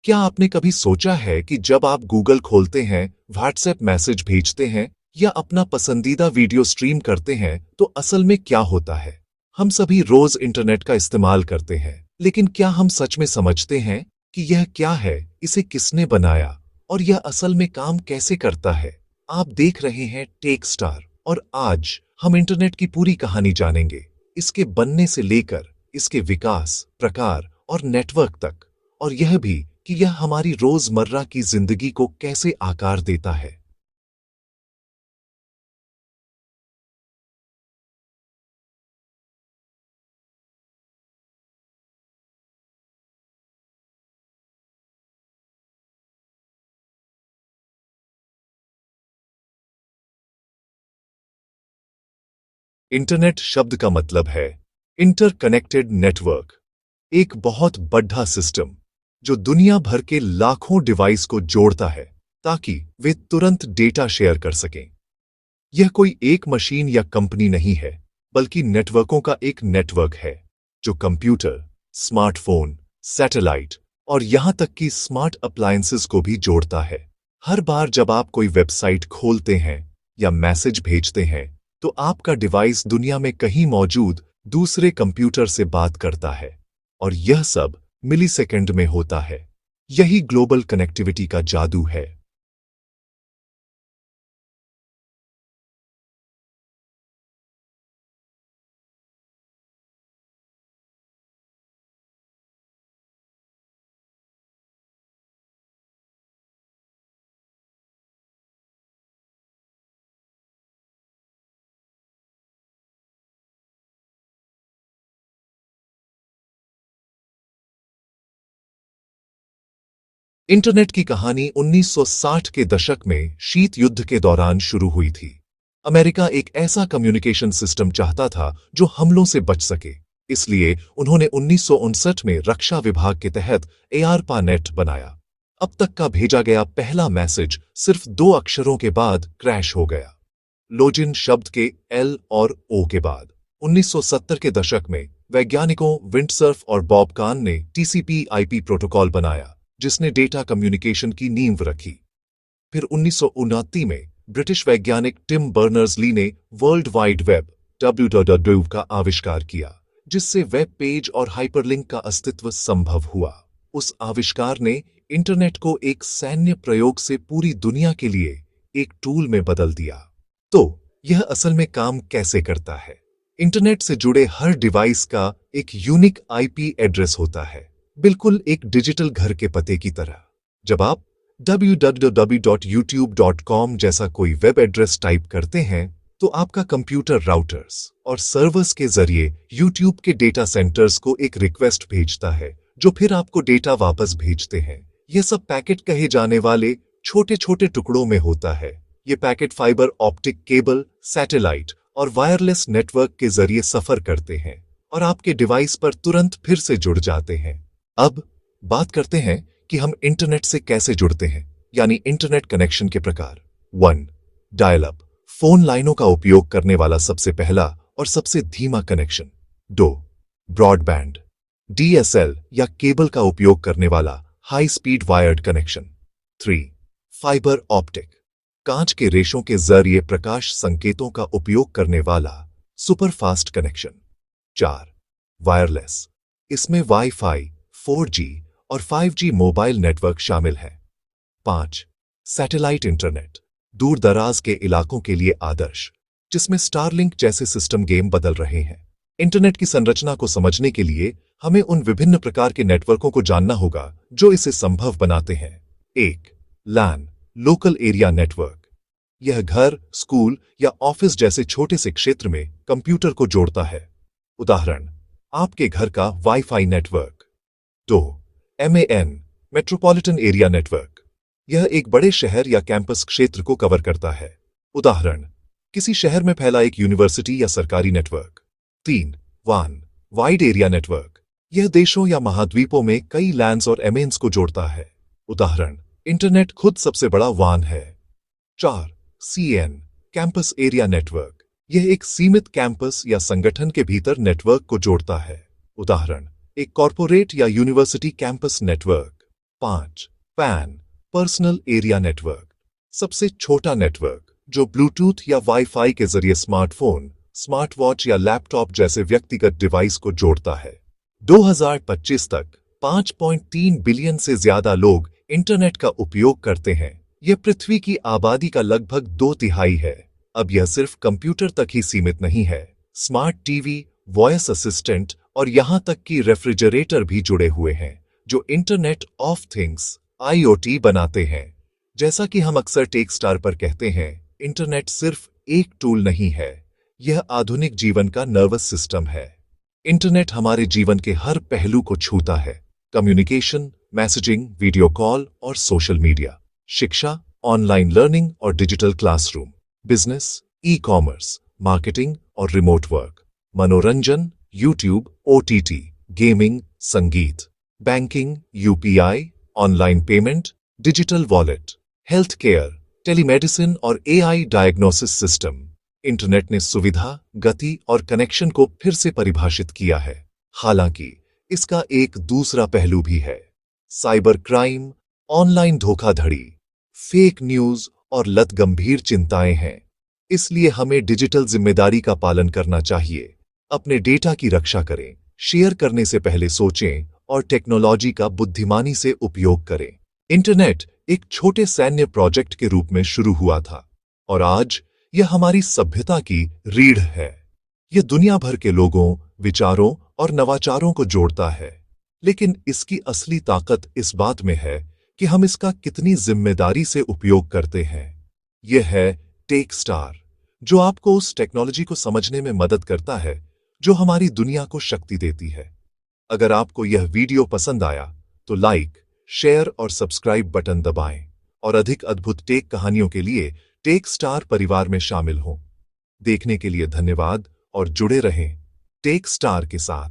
क्या आपने कभी सोचा है कि जब आप गूगल खोलते हैं, व्हाट्सएप मैसेज भेजते हैं या अपना पसंदीदा वीडियो स्ट्रीम करते हैं, तो असल में क्या होता है? हम सभी रोज इंटरनेट का इस्तेमाल करते हैं, लेकिन क्या हम सच में समझते हैं कि यह क्या है, इसे किसने बनाया और यह असल में काम कैसे करता है? आप देख रहे हैं टेक स्टार और आज हम इंटरनेट की पूरी कहानी जानेंगे, इसके बनने से लेकर इसके विकास, प्रकार और नेटवर्क तक, और यह भी कि यह हमारी रोजमर्रा की जिंदगी को कैसे आकार देता है। इंटरनेट शब्द का मतलब है इंटरकनेक्टेड नेटवर्क, एक बहुत बड़ा सिस्टम जो दुनिया भर के लाखों डिवाइस को जोड़ता है ताकि वे तुरंत डेटा शेयर कर सकें। यह कोई एक मशीन या कंपनी नहीं है, बल्कि नेटवर्कों का एक नेटवर्क है जो कंप्यूटर, स्मार्टफोन, सैटेलाइट और यहां तक कि स्मार्ट अप्लायंसेस को भी जोड़ता है। हर बार जब आप कोई वेबसाइट खोलते हैं या मैसेज भेजते हैं, तो आपका डिवाइस दुनिया में कहीं मौजूद दूसरे कंप्यूटर से बात करता है, और यह सब मिलीसेकंड में होता है। यही ग्लोबल कनेक्टिविटी का जादू है। इंटरनेट की कहानी 1960 के दशक में शीत युद्ध के दौरान शुरू हुई थी। अमेरिका एक ऐसा कम्युनिकेशन सिस्टम चाहता था जो हमलों से बच सके, इसलिए उन्होंने 1959 में रक्षा विभाग के तहत एआरपानेट बनाया। अब तक का भेजा गया पहला मैसेज सिर्फ 2 अक्षरों के बाद क्रैश हो गया, लोजिन शब्द के एल और ओ के बाद। 1970 के दशक में वैज्ञानिकों विंडसर्फ और बॉब कान ने टीसीपी/आईपी प्रोटोकॉल बनाया, जिसने डेटा कम्युनिकेशन की नींव रखी। फिर 1959 में ब्रिटिश वैज्ञानिक टिम बर्नर्स-ली ने वर्ल्ड वाइड वेब (WWW) का आविष्कार किया, जिससे वेब पेज और हाइपरलिंक का अस्तित्व संभव हुआ। उस आविष्कार ने इंटरनेट को एक सैन्य प्रयोग से पूरी दुनिया के लिए एक टूल में बदल दिया। तो यह असल में काम कैसे करता है? इंटरनेट से जुड़े हर डिवाइस का एक यूनिक आईपी एड्रेस होता है, बिल्कुल एक डिजिटल घर के पते की तरह। जब आप www.youtube.com जैसा कोई वेब एड्रेस टाइप करते हैं, तो आपका कंप्यूटर राउटर्स और सर्वर्स के जरिए YouTube के डेटा सेंटर्स को एक रिक्वेस्ट भेजता है, जो फिर आपको डेटा वापस भेजते हैं। यह सब पैकेट कहे जाने वाले छोटे छोटे टुकड़ों में होता है। ये packet fibre optic cable, satellite और वायरलेस नेटवर्क के जरिए सफर करते हैं और आपके डिवाइस पर तुरंत फिर से जुड़ जाते हैं। अब बात करते हैं कि हम इंटरनेट से कैसे जुड़ते हैं, यानी इंटरनेट कनेक्शन के प्रकार। 1. डायल अप, फोन लाइनों का उपयोग करने वाला सबसे पहला और सबसे धीमा कनेक्शन। 2. ब्रॉडबैंड, डीएसएल या केबल का उपयोग करने वाला high speed wired connection. 3. Fibre optic, कांच के रेशों के जरिए प्रकाश संकेतों का उपयोग करने वाला सुपरफास्ट कनेक्शन। 4. वायरलेस, इसमें वाईफाई, 4G और 5G मोबाइल नेटवर्क शामिल है। 5. सैटेलाइट इंटरनेट, दूर दराज के इलाकों के लिए आदर्श, जिसमें स्टारलिंक जैसे सिस्टम गेम बदल रहे हैं। इंटरनेट की संरचना को समझने के लिए हमें उन विभिन्न प्रकार के नेटवर्कों को जानना होगा जो इसे संभव बनाते हैं। 1. लैन, लोकल एरिया नेटवर्क, यह घर, स्कूल या ऑफिस जैसे छोटे से क्षेत्र में कंप्यूटर को जोड़ता है। उदाहरण, आपके घर का wifi network. 2. MAN, metropolitan area network, यह एक बड़े शहर या कैंपस क्षेत्र को कवर करता है। उदाहरण, किसी शहर में फैला एक यूनिवर्सिटी या सरकारी network. 3. WAN, wide area network, यह देशों या महाद्वीपों में कई लैंड्स और एमेन्स को जोड़ता है। उदाहरण, इंटरनेट खुद सबसे बड़ा WAN है। 4. CN, कैंपस एरिया नेटवर्क, यह एक सीमित कैंपस या संगठन के भीतर नेटवर्क को जोड़ता है। उदाहरण, एक कॉरपोरेट या university campus network. 5. Pan personal area network, सबसे छोटा नेटवर्क जो ब्लूटूथ या वाईफाई के जरिए स्मार्टफोन, स्मार्ट वॉच या लैपटॉप जैसे व्यक्तिगत डिवाइस को जोड़ता है। 2025 तक 5.3 बिलियन से ज्यादा लोग इंटरनेट का उपयोग करते हैं। यह पृथ्वी की आबादी का लगभग 2/3 है। अब यह सिर्फ कंप्यूटर तक ही सीमित नहीं है। स्मार्ट टीवी, वॉइस असिस्टेंट और यहां तक कि रेफ्रिजरेटर भी जुड़े हुए हैं, जो इंटरनेट ऑफ थिंग्स (IoT) बनाते हैं। जैसा कि हम अक्सर टेकस्टार पर कहते हैं, इंटरनेट सिर्फ एक टूल नहीं है, यह आधुनिक जीवन का नर्वस सिस्टम है। इंटरनेट हमारे जीवन के हर पहलू को छूता है। कम्युनिकेशन, मैसेजिंग, वीडियो कॉल और सोशल मीडिया, शिक्षा, ऑनलाइन लर्निंग और digital classroom, business, e-commerce, marketing और रिमोट वर्क, मनोरंजन, यूट्यूब, OTT, गेमिंग, संगीत, banking, UPI, online payment, digital wallet, health care, telemedicine और AI डायग्नोसिस सिस्टम। इंटरनेट ने सुविधा, गति और कनेक्शन को फिर से परिभाषित किया है। हालांकि इसका एक दूसरा पहलू भी है। साइबर क्राइम, ऑनलाइन धोखाधड़ी, फेक न्यूज और लत गंभीर चिंताएं हैं। इसलिए हमें डिजिटल जिम्मेदारी का पालन करना चाहिए। अपने डेटा की रक्षा करें, शेयर करने से पहले सोचें और टेक्नोलॉजी का बुद्धिमानी से उपयोग करें। इंटरनेट एक छोटे सैन्य प्रोजेक्ट के रूप में शुरू हुआ था और आज यह हमारी सभ्यता की रीढ़ है। यह दुनिया भर के लोगों, विचारों और नवाचारों को जोड़ता है। लेकिन इसकी असली ताकत इस बात में है कि हम इसका कितनी जिम्मेदारी से उपयोग करते हैं। यह है टेकस्टार, जो आपको उस टेक्नोलॉजी को समझने में मदद करता है जो हमारी दुनिया को शक्ति देती है। अगर आपको यह वीडियो पसंद आया तो लाइक, शेयर और सब्सक्राइब बटन दबाएं और अधिक अद्भुत टेक कहानियों के लिए टेकस्टार परिवार में शामिल हों। देखने के लिए धन्यवाद और जुड़े रहें टेकस्टार के साथ।